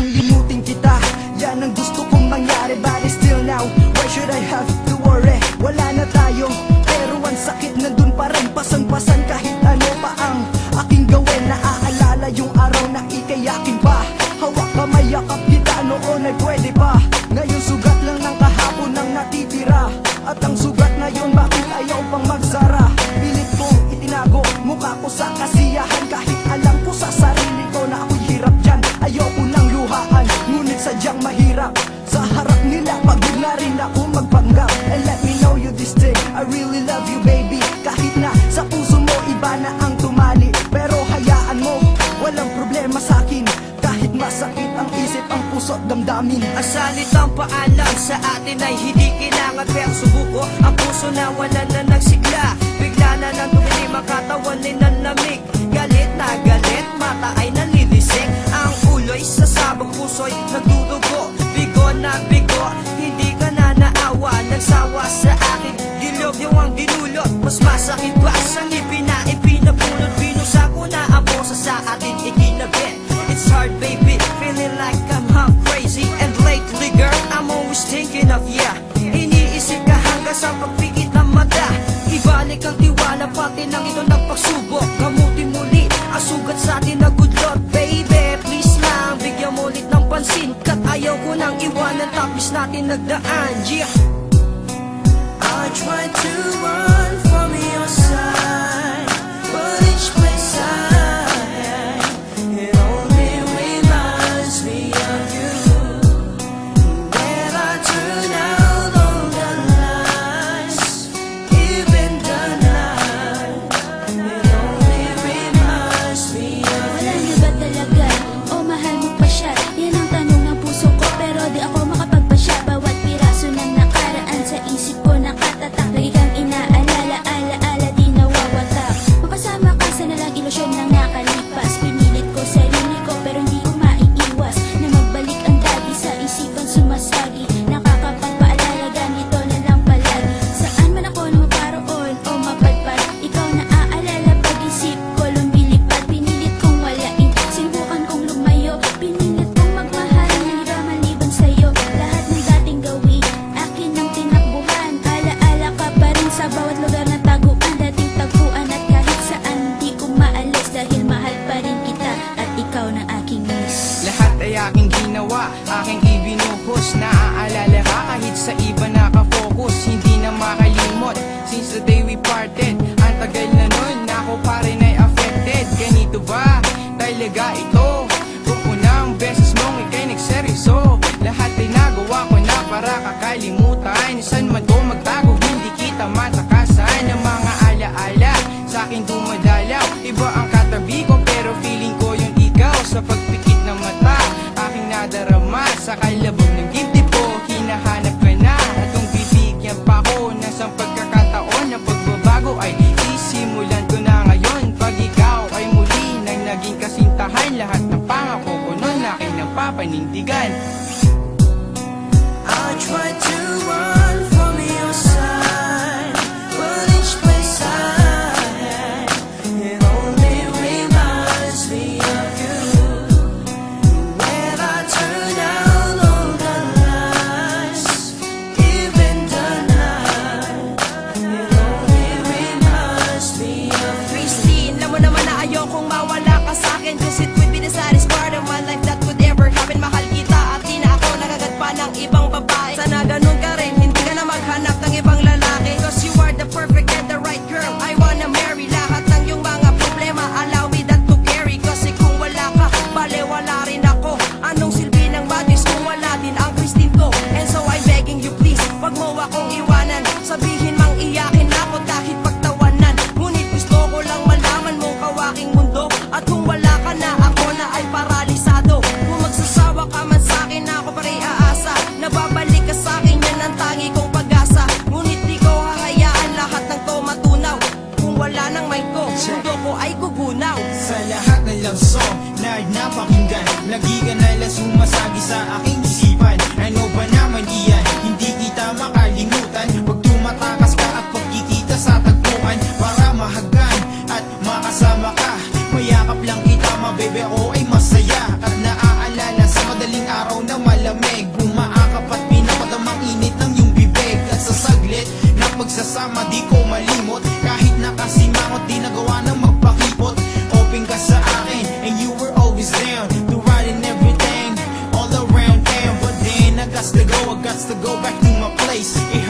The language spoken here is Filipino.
nang limutin kita. Yan ang gusto kong mangyari, but still now, why should I have to worry? Wala na tayo, pero ang sakit nandun pa rin. Pasan-pasan kahit ano pa ang aking gawin. Naaalala yung araw na ika'y akin pa. Hawak kamay, yakap kita noon ay pwede pa. Ngayon sugat lang ng kahapon ang natitira. At ang sugat ngayon, bakit ayaw pang magsara? Pilit ko itinago mukha ko sa kasiyahan, kahit alam ko sa sarili ko na ako'y hirap dyan. Ayoko nang luhaan, ngunit sadyang mahirap. Sa harap nila, pagod na rin ako magpanggap. And let me know you this thing, I really love you baby. Kahit na sa puso mo iba na ang tumali, pero hayaan mo, walang problema sa'kin. Kahit masakit ang isip, ang puso't damdamin. Ang salitang paalam sa atin ay hindi kailangan, pero subuko ang puso na wala na nagsigla. Bigla na nang tumilim ang katawan ay nanlamig. Galit na galit, mata ay nalilisik. Ang ulo'y sasabog, puso'y nagdudugo. Bigo na bigo, hindi ka na naawa. Nagsawa sa akin, dilog yung ang dinulot. Mas masakit ba sa ngipin na ipinapulot? Binusa ko na ang puso sa atin ikinabit. It's hard baby, feeling like I'm half crazy. And lately girl, I'm always thinking of ya. Iniisip ka hanggang sa pagpikit ng mata. Ibalik ang tiwala, pati lang ito ng pagsubok. Kamutin muli ang sugat sa atin na good Lord. Baby, please lang, bigyan mo ulit ng pansin. Kat ayaw ko nang iwanan, tapos natin nagdaan. Yeah, I tried to run from your side, but each place it only reminds me of you. When I turn out all the lights, even the night, it only reminds me of Wala you. niyo ba talaga? O mahal mo pa siya? Yan ang tanong ng puso ko, pero di ako makapagpasya. Bawat piraso ng nakaraan sa isip ko nakatatak. Lagi kang inaalala, alaala di nawawatak. Mapasama ka sa nalang ilusyon ng nakalipas. Pinilit ko sarili ko, pero hindi ko maiiwas na magbalik ang dati sa isipan sumasagi. Nakakapagpaalala, ganito na lang palagi. Saan man ako na maparoon o mapadpad, ikaw na aalala pag-isip ko lumilipad. Pinilit kong walain, sinubukan kong lumayo. Pinilit kong magmahal ng iba maliban sa'yo. Lahat ng dating gawin, akin ang tinakbuhan. Alaala ka pa rin sa bawat lugar na taguan. Dating tagpuan at kahit saan di ko maalis, dahil mahal pa rin kita at ikaw na aking miss. Lahat ay aking ginawa, aking ibinuhos. Naaalala ka kahit sa iba nakafocus. Hindi na makalimot since the day we parted. Ang tagal na nun, ako pa rin ay affected. Ganito ba talaga ito? Kung unang beses mong ika'y nagseryoso, lahat ay nagawa ko na para kakalimutan. San man ko magtago, hindi kita matakasan. Ang mga alaala sa akin dumadalaw. Iba ang katabi ko, pero feeling ko yung ikaw. Sa pagpikit ng mata, aking nadarama. Sa kalabog ng dibdib ko, hinahanap ka na. At kung bibigyan pa ko ng isang pagkakataon, ang pagbabago ay sisimulan ko na ngayon. Pag ikaw ay muli nang naging kasintahan, lahat ng pangako ko nun aking napapanindigan. I tried to run from your side, but each place it only reminds me of you. When I turn out all the lights, even the night, it only reminds me of you. Christine, alam mo naman na ayokong mawala ka sa'kin, 'cause it would be the saddest part of my life that could ever happen. Mahal kita at di na ako nagagatpa ng ibang babae. Sana ganun ka rin, hindi ka na maghanap ng ibang lalaki, 'cause you are the perfect and the right girl I wanna marry. Lahat ng iyong mga problema, allow me that to carry. Kasi kung wala ka, bale wala rin ako. Anong silbi ng badis kung wala din ang Christine ko? And so I'm begging you please, wag mo akong iwanan. Sabihin mang iyakin ako kahit pagtawanan. Ngunit gusto ko lang malaman mo kawaking mundo. At kung wala ka na, ako na ay paralisado. Kung magsasawa ka man sa'kin, ako pa rin aasa. Nababalik ka sa'kin, yan ang to go back to my place. It